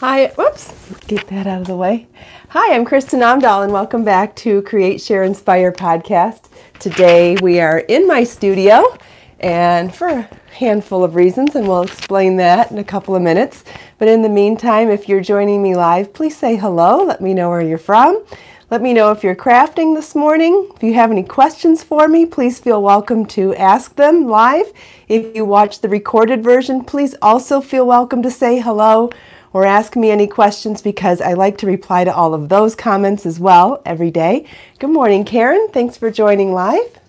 Hi, whoops, get that out of the way. Hi, I'm Kristin Omdahl and welcome back to Create, Share, Inspire podcast. Today we are in my studio and for a handful of reasons, and we'll explain that in a couple of minutes. But in the meantime, if you're joining me live, please say hello. Let me know where you're from. Let me know if you're crafting this morning. If you have any questions for me, please feel welcome to ask them live. If you watch the recorded version, please also feel welcome to say hello or ask me any questions because I like to reply to all of those comments as well every day. Good morning, Karen. Thanks for joining live.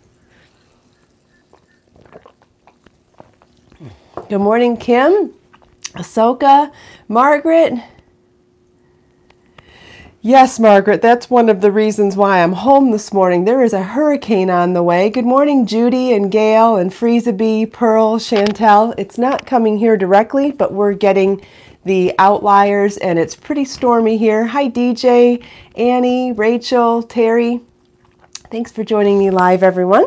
Good morning, Kim, Ahsoka, Margaret. Yes, Margaret, that's one of the reasons why I'm home this morning. There is a hurricane on the way. Good morning, Judy and Gail and Freezabee, Pearl, Chantel. It's not coming here directly, but we're getting the outliers, and it's pretty stormy here. Hi, DJ, Annie, Rachel, Terry. Thanks for joining me live, everyone.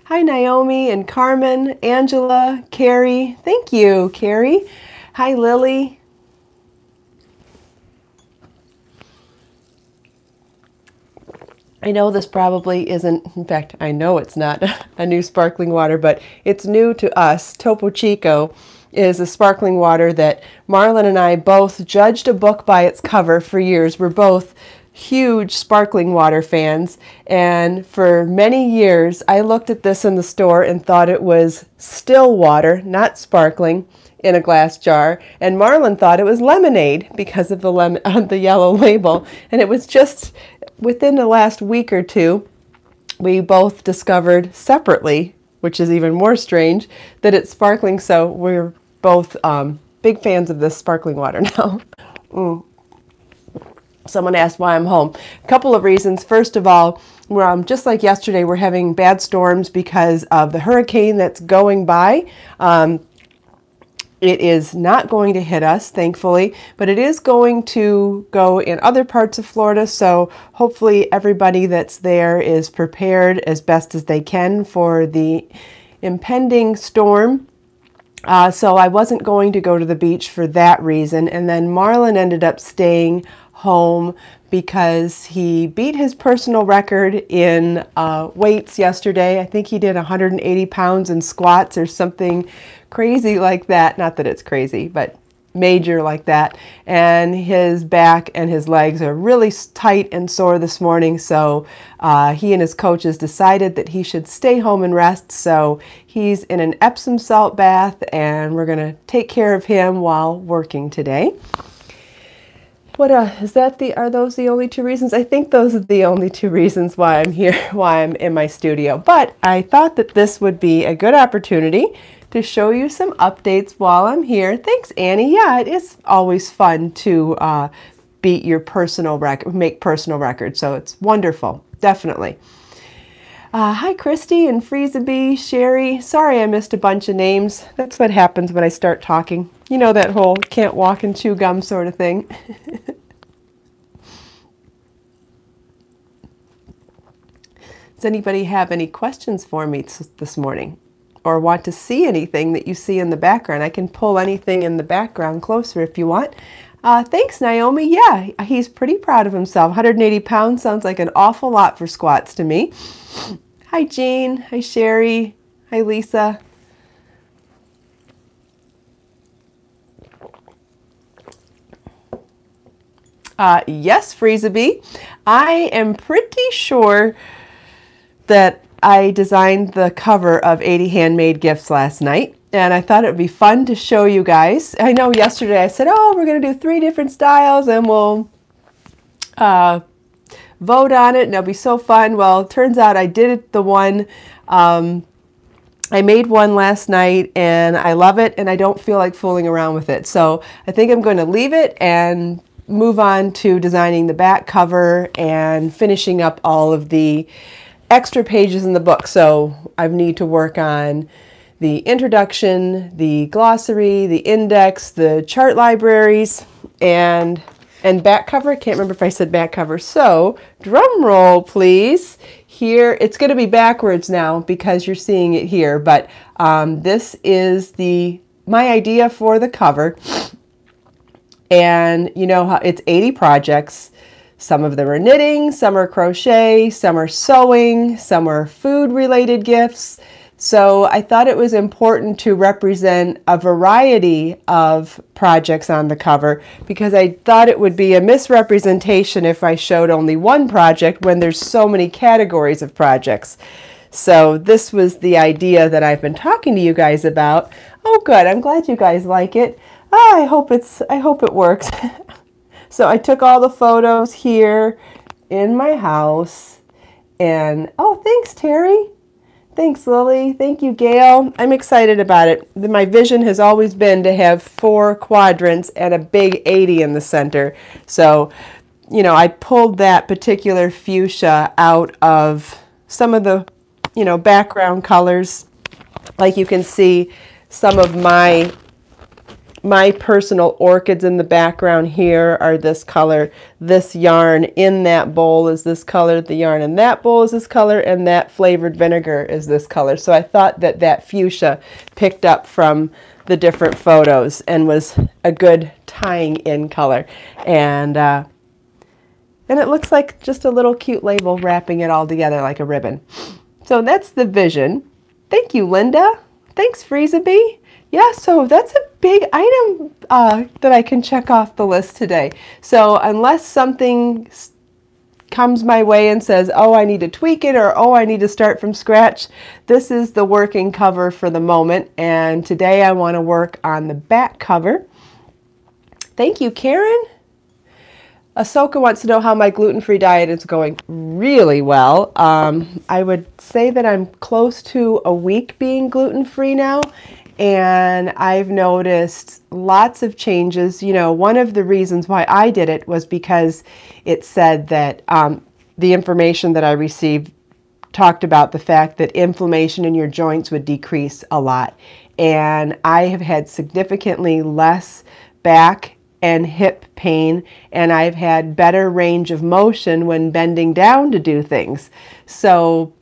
Hi, Naomi and Carmen, Angela, Carrie. Thank you, Carrie. Hi, Lily. I know this probably isn't, in fact, I know it's not a new sparkling water, but it's new to us. Topo Chico is a sparkling water that Marlon and I both judged a book by its cover for years. We're both huge sparkling water fans, and for many years I looked at this in the store and thought it was still water, not sparkling, in a glass jar, and Marlon thought it was lemonade because of the yellow label. And it was just within the last week or two we both discovered separately, which is even more strange, that it's sparkling. So we're both big fans of this sparkling water now. Someone asked why I'm home. A couple of reasons. First of all, we're just like yesterday, we're having bad storms because of the hurricane that's going by. It is not going to hit us, thankfully, but it is going to go in other parts of Florida, so hopefully everybody that's there is prepared as best as they can for the impending storm. So I wasn't going to go to the beach for that reason, and then Marlon ended up staying home because he beat his personal record in weights yesterday. I think he did 180 pounds in squats or something crazy like that. Not that it's crazy, but major like that. And his back and his legs are really tight and sore this morning. So he and his coaches decided that he should stay home and rest. So he's in an Epsom salt bath, and we're going to take care of him while working today. What are those the only two reasons? I think those are the only two reasons why I'm here, why I'm in my studio. But I thought that this would be a good opportunity to show you some updates while I'm here. Thanks, Annie. Yeah, it is always fun to beat your personal record, make personal records. So it's wonderful, definitely. Hi, Christy and Freezabee, Sherry. Sorry I missed a bunch of names. That's what happens when I start talking. You know, that whole can't walk and chew gum sort of thing. Does anybody have any questions for me this morning, or want to see anything that you see in the background? I can pull anything in the background closer if you want. Thanks, Naomi. Yeah, he's pretty proud of himself. 180 pounds sounds like an awful lot for squats to me. Hi, Jean. Hi, Sherry. Hi, Lisa. Yes, Freezabee. I am pretty sure that I designed the cover of 80 Handmade Gifts last night, and I thought it would be fun to show you guys. I know yesterday I said, oh, we're going to do 3 different styles and we'll vote on it and it'll be so fun. Well, it turns out I did the one, I made one last night and I love it, and I don't feel like fooling around with it. So I think I'm going to leave it and move on to designing the back cover and finishing up all of the extra pages in the book. So I need to work on the introduction, the glossary, the index, the chart libraries, and back cover. I can't remember if I said back cover. So drum roll, please. Here, it's going to be backwards now because you're seeing it here, but this is the my idea for the cover. And you know how it's 80 projects. Some of them are knitting, some are crochet, some are sewing, some are food related gifts. So I thought it was important to represent a variety of projects on the cover, because I thought it would be a misrepresentation if I showed only one project when there's so many categories of projects. So this was the idea that I've been talking to you guys about. Oh good, I'm glad you guys like it. I hope it works. So I took all the photos here in my house, and oh, thanks Terry. Thanks Lily. Thank you Gail. I'm excited about it. My vision has always been to have 4 quadrants and a big 80 in the center. So, you know, I pulled that particular fuchsia out of some of the, you know, background colors. Like you can see some of my personal orchids in the background here are this color. This yarn in that bowl is this color. The yarn in that bowl is this color, and that flavored vinegar is this color. So I thought that that fuchsia picked up from the different photos and was a good tying in color. And it looks like just a little cute label wrapping it all together like a ribbon. So that's the vision. Thank you, Linda. Thanks, Freeza Bee. Yeah, so that's a big item that I can check off the list today. So unless something comes my way and says, oh, I need to tweak it, or oh, I need to start from scratch, this is the working cover for the moment. And today I want to work on the back cover. Thank you, Karen. Ahsoka wants to know how my gluten-free diet is going. Really well. I would say that I'm close to a week being gluten-free now. And I've noticed lots of changes. You know, one of the reasons why I did it was because it said that the information that I received talked about the fact that inflammation in your joints would decrease a lot. And I have had significantly less back and hip pain, and I've had better range of motion when bending down to do things. So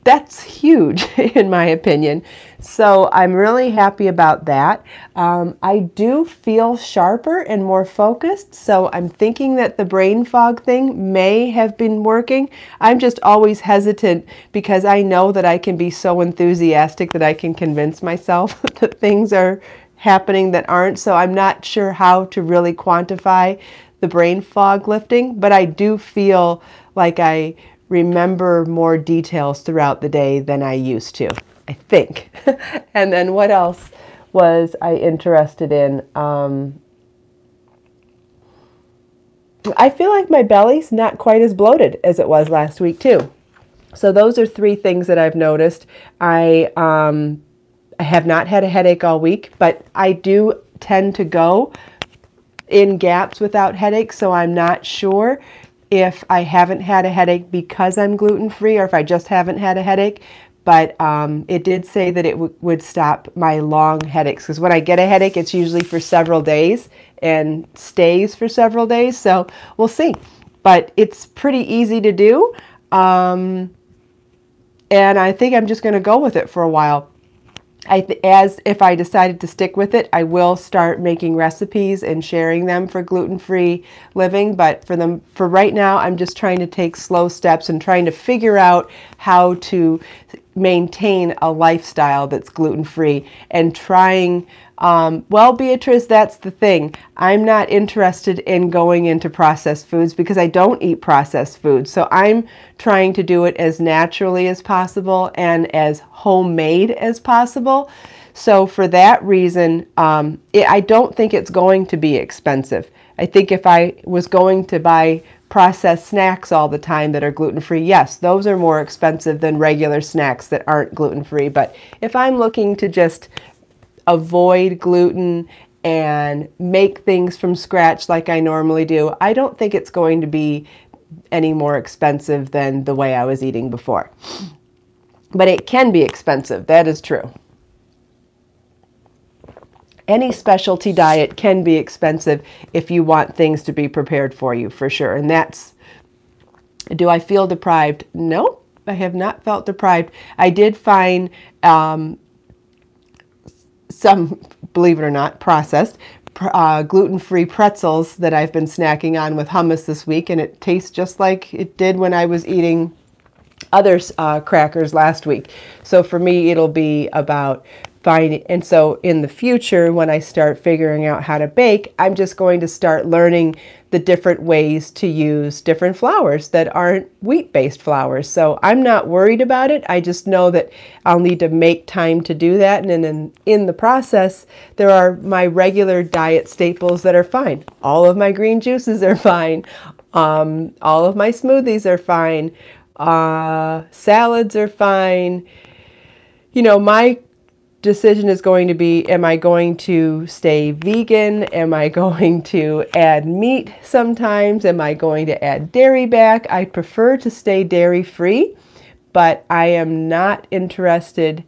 that's huge in my opinion. So I'm really happy about that. I do feel sharper and more focused, so I'm thinking that the brain fog thing may have been working. I'm just always hesitant because I know that I can be so enthusiastic that I can convince myself that things are happening that aren't, so I'm not sure how to really quantify the brain fog lifting, but I do feel like I remember more details throughout the day than I used to, I think. And then what else was I interested in? I feel like my belly's not quite as bloated as it was last week too. So those are 3 things that I've noticed. I have not had a headache all week, but I do tend to go in gaps without headaches, so I'm not sure if I haven't had a headache because I'm gluten-free or if I just haven't had a headache. But it did say that it would stop my long headaches, because when I get a headache, it's usually for several days and stays for several days. So we'll see. But it's pretty easy to do. And I think I'm just going to go with it for a while. As if I decided to stick with it, I will start making recipes and sharing them for gluten-free living. But for right now, I'm just trying to take slow steps and trying to figure out how to maintain a lifestyle that's gluten-free and trying, well, Beatrice, that's the thing. I'm not interested in going into processed foods because I don't eat processed foods. So I'm trying to do it as naturally as possible and as homemade as possible. So for that reason, I don't think it's going to be expensive. I think if I was going to buy processed snacks all the time that are gluten-free, yes, those are more expensive than regular snacks that aren't gluten-free. But if I'm looking to just avoid gluten and make things from scratch like I normally do, I don't think it's going to be any more expensive than the way I was eating before. But it can be expensive, that is true. Any specialty diet can be expensive if you want things to be prepared for you, for sure. And that's, do I feel deprived? No, I have not felt deprived. I did find some, believe it or not, processed gluten-free pretzels that I've been snacking on with hummus this week, and it tastes just like it did when I was eating other crackers last week. So for me, it'll be about finding, and so in the future, when I start figuring out how to bake, I'm just going to start learning the different ways to use different flours that aren't wheat-based flours. So I'm not worried about it. I just know that I'll need to make time to do that. And then in the process, there are my regular diet staples that are fine. All of my green juices are fine. All of my smoothies are fine. Salads are fine. You know, my decision is going to be, am I going to stay vegan? Am I going to add meat sometimes? Am I going to add dairy back? I prefer to stay dairy free, but I am not interested.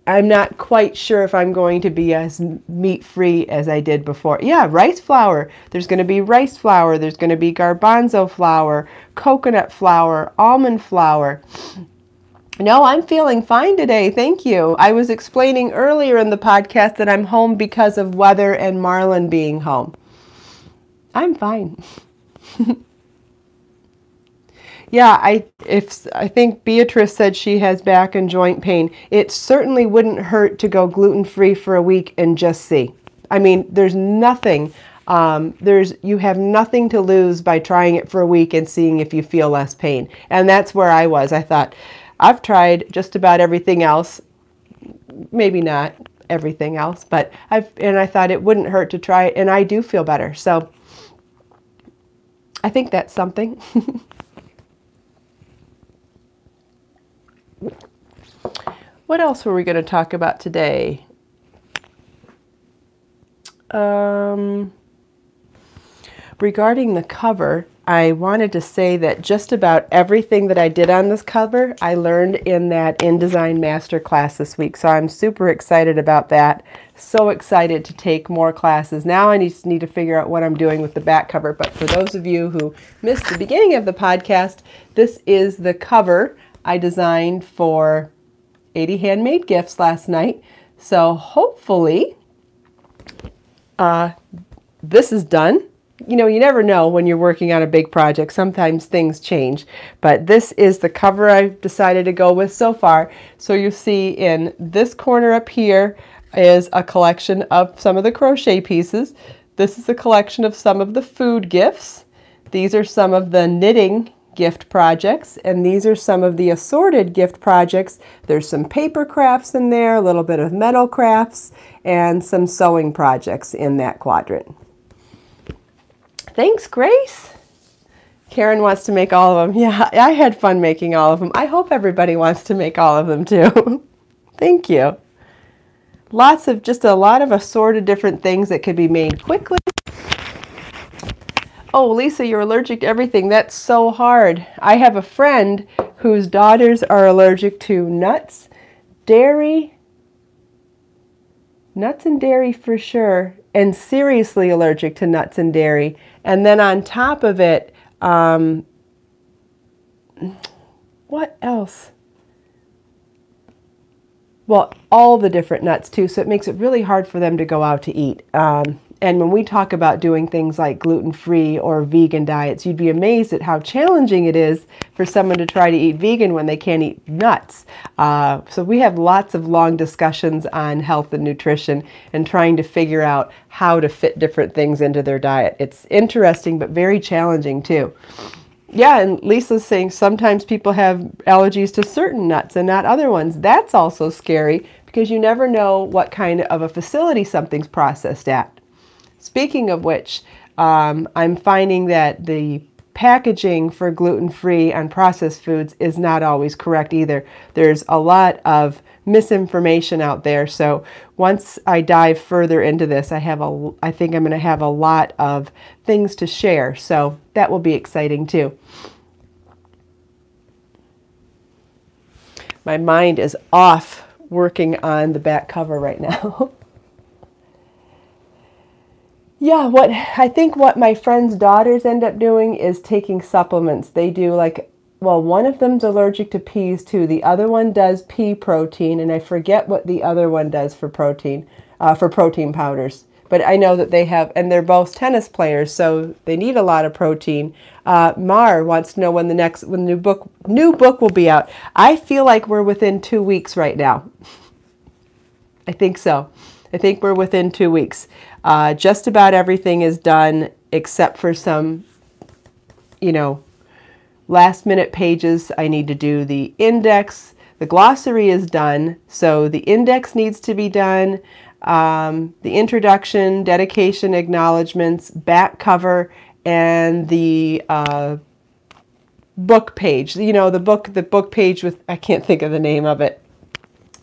I'm not quite sure if I'm going to be as meat free as I did before. Yeah, rice flour. There's going to be rice flour. There's going to be garbanzo flour, coconut flour, almond flour. No, I'm feeling fine today. Thank you. I was explaining earlier in the podcast that I'm home because of weather and Marlon being home. I'm fine. Yeah, I think Beatrice said she has back and joint pain. It certainly wouldn't hurt to go gluten-free for a week and just see. I mean, there's nothing. You have nothing to lose by trying it for a week and seeing if you feel less pain. And that's where I was. I thought, I've tried just about everything else, maybe not everything else, but I thought it wouldn't hurt to try it, and I do feel better. So I think that's something. What else were we going to talk about today? Regarding the cover, I wanted to say that just about everything that I did on this cover, I learned in that InDesign Masterclass this week. So I'm super excited about that. So excited to take more classes. Now I just need to figure out what I'm doing with the back cover. But for those of you who missed the beginning of the podcast, this is the cover I designed for 80 Handmade Gifts last night. So hopefully this is done. You know, you never know when you're working on a big project. Sometimes things change, but this is the cover I've decided to go with so far. So you see in this corner up here is a collection of some of the crochet pieces. This is a collection of some of the food gifts. These are some of the knitting gift projects, and these are some of the assorted gift projects. There's some paper crafts in there, a little bit of metal crafts, and some sewing projects in that quadrant. Thanks, Grace. Karen wants to make all of them. Yeah, I had fun making all of them. I hope everybody wants to make all of them too. Thank you. Just a lot of assorted different things that could be made quickly. Oh, Lisa, you're allergic to everything. That's so hard. I have a friend whose daughters are allergic to nuts, dairy, nuts and dairy for sure, and seriously allergic to nuts and dairy. And then on top of it, what else? Well, all the different nuts too, so it makes it really hard for them to go out to eat. And when we talk about doing things like gluten-free or vegan diets, you'd be amazed at how challenging it is for someone to try to eat vegan when they can't eat nuts. So we have lots of long discussions on health and nutrition and trying to figure out how to fit different things into their diet. It's interesting, but very challenging too. Yeah, and Lisa's saying sometimes people have allergies to certain nuts and not other ones. That's also scary because you never know what kind of a facility something's processed at. Speaking of which, I'm finding that the packaging for gluten-free and processed foods is not always correct either. There's a lot of misinformation out there. So once I dive further into this, I think I'm going to have a lot of things to share. So that will be exciting too. My mind is off working on the back cover right now. Yeah, I think what my friend's daughters end up doing is taking supplements. They do one of them's allergic to peas too. The other one does pea protein, and I forget what the other one does for protein. for protein powders. But I know that they have, and they're both tennis players, so they need a lot of protein. Mar wants to know when the new book will be out. I feel like we're within 2 weeks right now. I think so. I think we're within 2 weeks. Just about everything is done except for some, last minute pages. I need to do the index. The glossary is done, so the index needs to be done. The introduction, dedication, acknowledgments, back cover, and the book page. The book page with, I can't think of the name of it.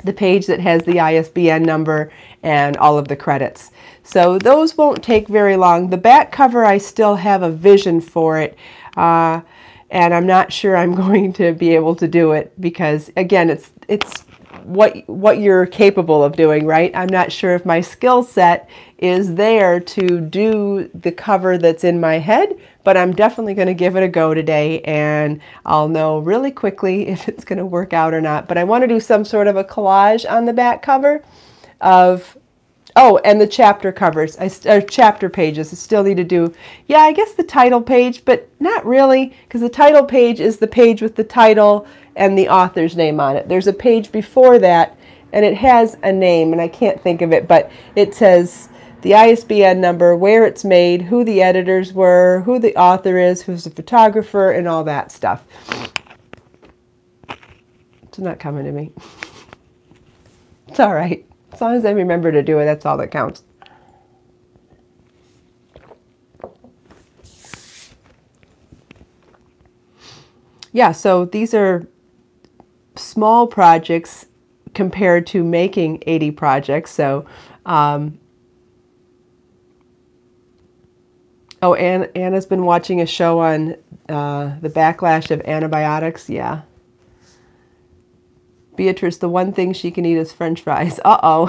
The page that has the ISBN number and all of the credits. So those won't take very long. The back cover, I still have a vision for it. And I'm not sure I'm going to be able to do it because, again, it's what you're capable of doing, right? I'm not sure if my skill set is there to do the cover that's in my head, but I'm definitely going to give it a go today, and I'll know really quickly if it's going to work out or not. But I want to do some sort of a collage on the back cover of, and the chapter covers, or chapter pages. I still need to do, I guess the title page, but not really, because the title page is the page with the title and the author's name on it. There's a page before that, and it has a name, and I can't think of it, but it says the ISBN number, where it's made, who the editors were, who the author is, who's the photographer, and all that stuff. It's not coming to me. It's all right. As long as I remember to do it, that's all that counts. Yeah, so these are small projects compared to making 80 projects. So, Anna's been watching a show on the backlash of antibiotics. Yeah. Beatrice, the one thing she can eat is French fries. Uh-oh.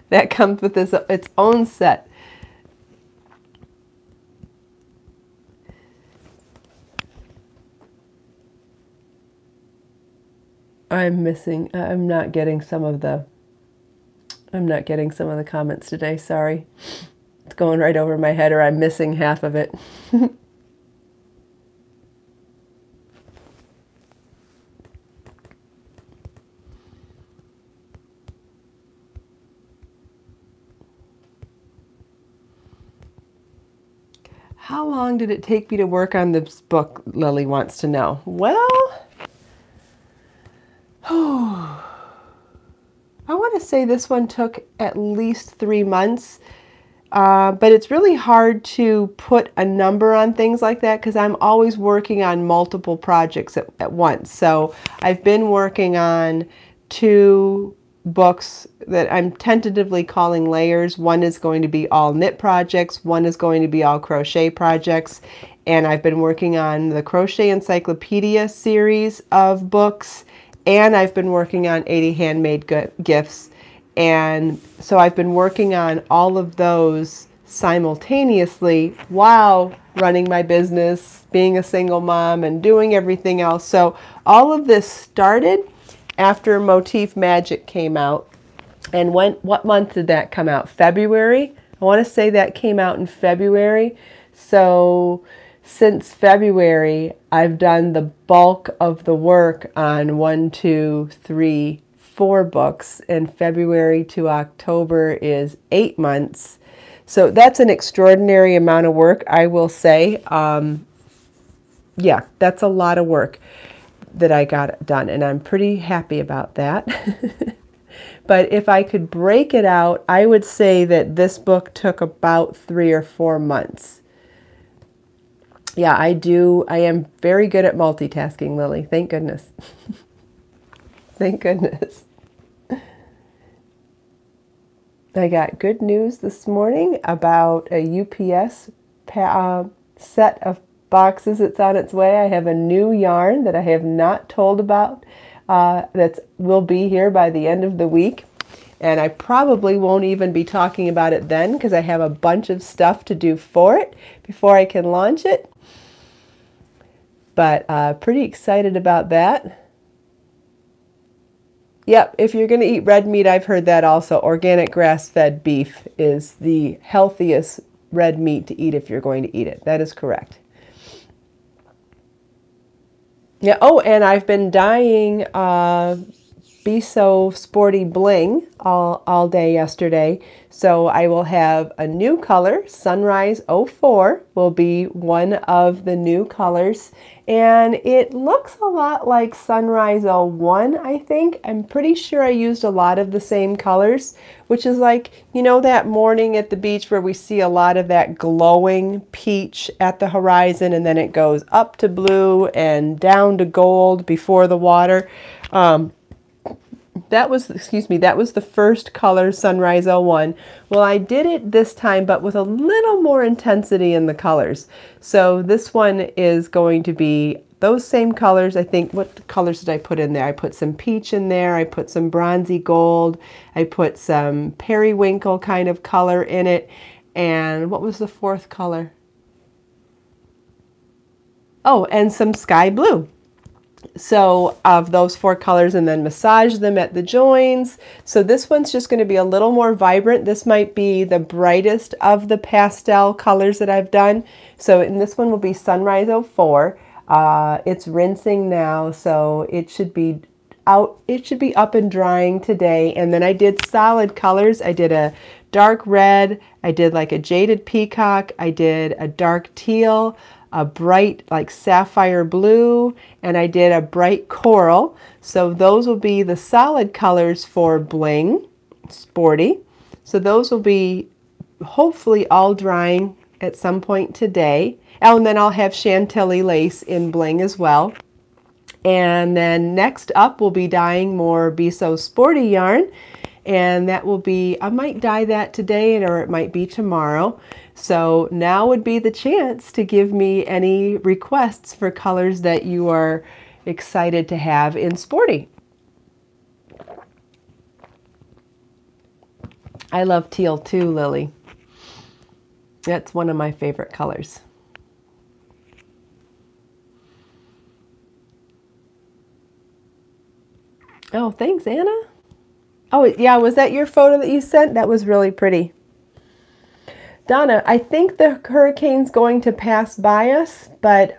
That comes with its own set. I'm not getting some of the comments today, sorry. It's going right over my head, or I'm missing half of it. How long did it take me to work on this book, Lily wants to know. Well, I want to say this one took at least 3 months, but it's really hard to put a number on things like that because I'm always working on multiple projects at once. So I've been working on 2 books that I'm tentatively calling layers. One is going to be all knit projects, one is going to be all crochet projects, and I've been working on the Crochet Encyclopedia series of books, and I've been working on 80 handmade gifts. And so I've been working on all of those simultaneously while running my business, being a single mom, and doing everything else. So all of this started after Motif Magic came out. And what month did that come out? February? I want to say that came out in February. So since February, I've done the bulk of the work on 1, 2, 3, 4 books, and February to October is 8 months. So that's an extraordinary amount of work, I will say. Yeah, that's a lot of work that I got done, and I'm pretty happy about that. But if I could break it out, I would say that this book took about 3 or 4 months. Yeah, I am very good at multitasking, Lily. Thank goodness. Thank goodness. I got good news this morning about a UPS set of boxes that's on its way. I have a new yarn that I have not told about that will be here by the end of the week. And I probably won't even be talking about it then because I have a bunch of stuff to do for it before I can launch it. But pretty excited about that. Yep, if you're going to eat red meat, I've heard that also. Organic grass-fed beef is the healthiest red meat to eat if you're going to eat it. That is correct. Yeah. Oh, and I've been dyeing Be So Sporty Bling all day yesterday. So I will have a new color. Sunrise 04 will be one of the new colors. And it looks a lot like Sunrise 01, I think. I'm pretty sure I used a lot of the same colors, which is like, you know, that morning at the beach where we see a lot of that glowing peach at the horizon, and then it goes up to blue and down to gold before the water. That was the first color, Sunrise 01. Well, I did it this time, but with a little more intensity in the colors. So this one is going to be those same colors. I think, what colors did I put in there? I put some peach in there. I put some bronzy gold. I put some periwinkle kind of color in it. And what was the fourth color? Oh, and some sky blue. So of those four colors, and then massage them at the joins. So this one's just going to be a little more vibrant. This might be the brightest of the pastel colors that I've done. So in this one will be Sunrise 04. It's rinsing now, so it should be out. It should be up and drying today. And then I did solid colors. I did a dark red. I did like a jaded peacock. I did a dark teal, a bright like sapphire blue, and I did a bright coral. So those will be the solid colors for Bling Sporty. So those will be hopefully all drying at some point today. Oh, and then I'll have Chantilly lace in Bling as well. And then next up we'll be dyeing more Be So Sporty yarn. And that will be, I might dye that today or it might be tomorrow. So now would be the chance to give me any requests for colors that you are excited to have in Sporty. I love teal too, Lily. That's one of my favorite colors. Oh, thanks, Anna. Oh, yeah, was that your photo that you sent? That was really pretty. Donna, I think the hurricane's going to pass by us, but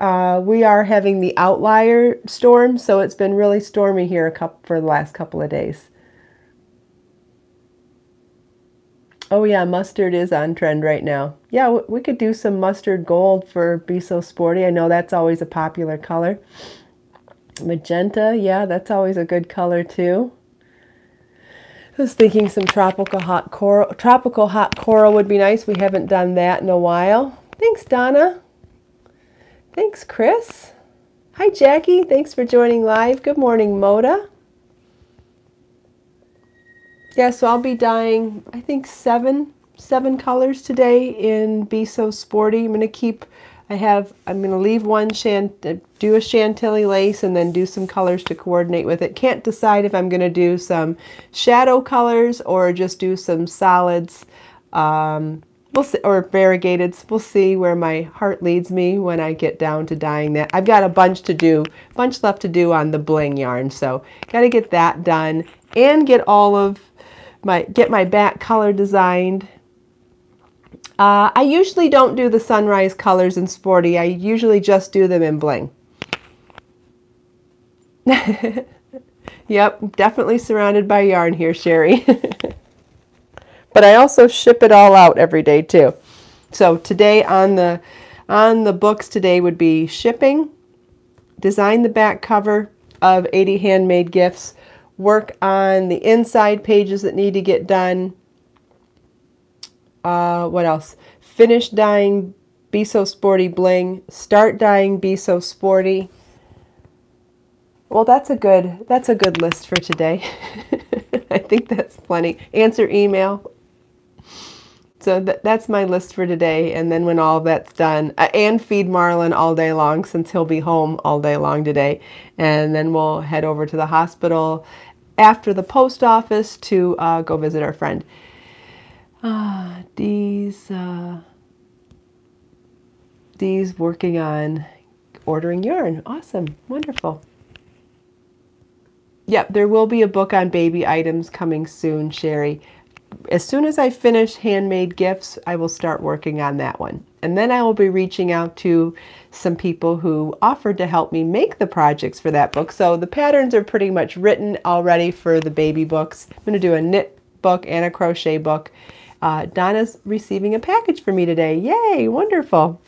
we are having the outlier storm, so it's been really stormy here for the last couple of days. Oh yeah, mustard is on trend right now. Yeah, we could do some mustard gold for Be So Sporty. I know that's always a popular color. Magenta, yeah, that's always a good color too. I was thinking some tropical hot coral would be nice. We haven't done that in a while. Thanks, Donna. Thanks, Chris. Hi, Jackie. Thanks for joining live. Good morning, Moda. Yeah, so I'll be dyeing, I think, seven colors today in Be So Sporty. I'm going to leave one, do a Chantilly lace and then do some colors to coordinate with it. Can't decide if I'm going to do some shadow colors or just do some solids, we'll see, or variegateds. We'll see where my heart leads me when I get down to dyeing that. I've got a bunch left to do on the Bling yarn, so got to get that done and get my back color designed. I usually don't do the sunrise colors in Sporty. I usually just do them in Bling. Yep, definitely surrounded by yarn here, Sherry. But I also ship it all out every day too. So today on the books today would be shipping, design the back cover of 80 handmade gifts, work on the inside pages that need to get done. What else? Finish dyeing Be So Sporty Bling. Start dyeing Be So Sporty. Well, that's a good list for today. I think that's plenty. Answer email. So that's my list for today. And then when all that's done, and feed Marlon all day long since he'll be home all day long today. And then we'll head over to the hospital after the post office to go visit our friend. Dee's working on ordering yarn. Awesome. Wonderful. Yep, there will be a book on baby items coming soon, Sherry. As soon as I finish handmade gifts, I will start working on that one. And then I will be reaching out to some people who offered to help me make the projects for that book. So the patterns are pretty much written already for the baby books. I'm going to do a knit book and a crochet book. Donna's receiving a package for me today. Yay, wonderful.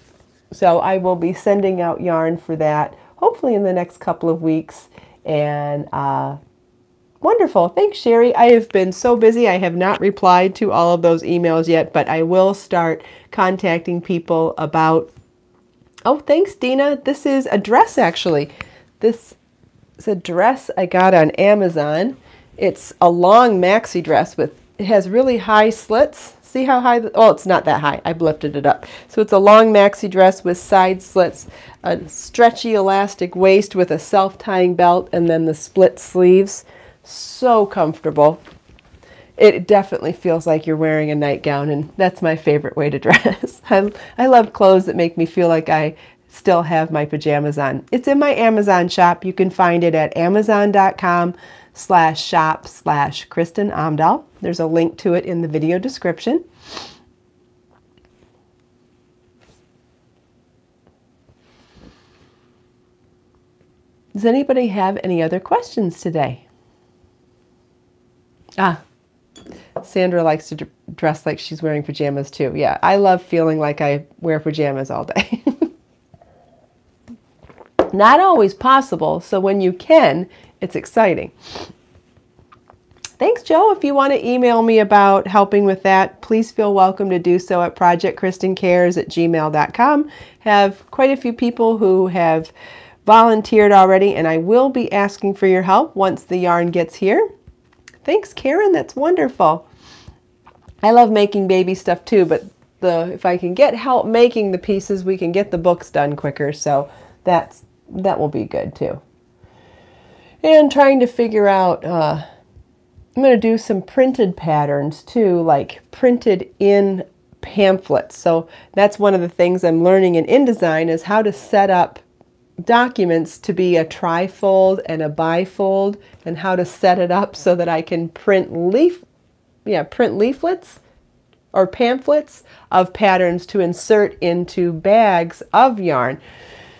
So I will be sending out yarn for that, hopefully in the next couple of weeks. And wonderful. Thanks, Sherry. I have been so busy. I have not replied to all of those emails yet, but I will start contacting people about... Oh, thanks, Dina. This is a dress, actually. This is a dress I got on Amazon. It's a long maxi dress with... It has really high slits. See how high... Oh, it's not that high. I've lifted it up. So it's a long maxi dress with side slits, a stretchy elastic waist with a self-tying belt, and then the split sleeves. So comfortable. It definitely feels like you're wearing a nightgown, and that's my favorite way to dress. I love clothes that make me feel like I still have my pajamas on. It's in my Amazon shop. You can find it at amazon.com/shop/Kristin Omdahl. There's a link to it in the video description. Does anybody have any other questions today? Sandra likes to dress like she's wearing pajamas too. Yeah, I love feeling like I wear pajamas all day. Not always possible, so when you can, it's exciting. Thanks, Joe. If you want to email me about helping with that, please feel welcome to do so at projectkristincares@gmail.com. Have quite a few people who have volunteered already, and I will be asking for your help once the yarn gets here. Thanks, Karen. That's wonderful. I love making baby stuff too, but if I can get help making the pieces, we can get the books done quicker. So that will be good too. And trying to figure out, I'm going to do some printed patterns too, like printed in pamphlets. So that's one of the things I'm learning in InDesign is how to set up documents to be a trifold and a bifold, and how to set it up so that I can print leaflets or pamphlets of patterns to insert into bags of yarn.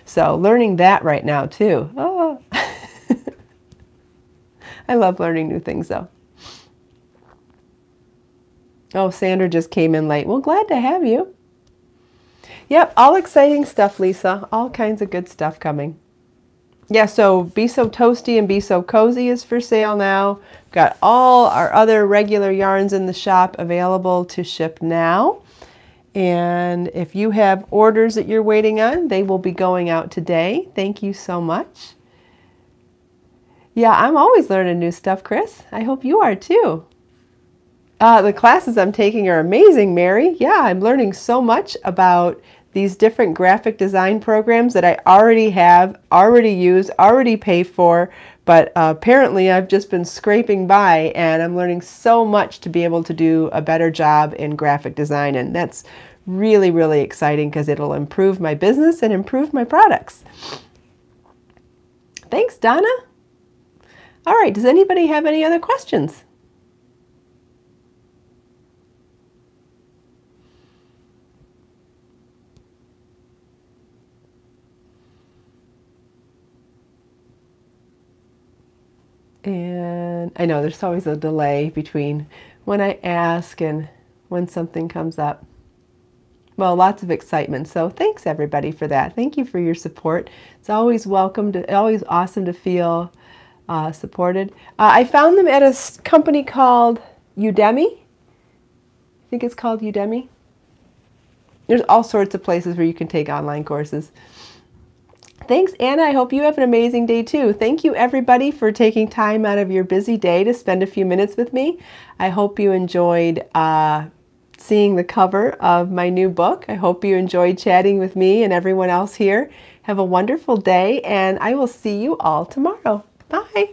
So learning that right now too. Oh. I love learning new things though. Oh, Sandra just came in late. Well, glad to have you. Yep, all exciting stuff, Lisa. All kinds of good stuff coming. Yeah, so Be So Toasty and Be So Cozy is for sale now. Got all our other regular yarns in the shop available to ship now. And if you have orders that you're waiting on, they will be going out today. Thank you so much. Yeah, I'm always learning new stuff, Chris. I hope you are too. The classes I'm taking are amazing, Mary. Yeah, I'm learning so much about these different graphic design programs that I already have, already use, already pay for, but apparently I've just been scraping by, and I'm learning so much to be able to do a better job in graphic design, and that's really, really exciting because it'll improve my business and improve my products. Thanks, Donna. All right, does anybody have any other questions? And I know there's always a delay between when I ask and when something comes up. Well, lots of excitement. So thanks everybody for that. Thank you for your support. It's always always awesome to feel supported. I found them at a company called Udemy. I think it's called Udemy. There's all sorts of places where you can take online courses. Thanks, Anna. I hope you have an amazing day too. Thank you everybody for taking time out of your busy day to spend a few minutes with me. I hope you enjoyed seeing the cover of my new book. I hope you enjoyed chatting with me and everyone else here. Have a wonderful day, and I will see you all tomorrow. Bye.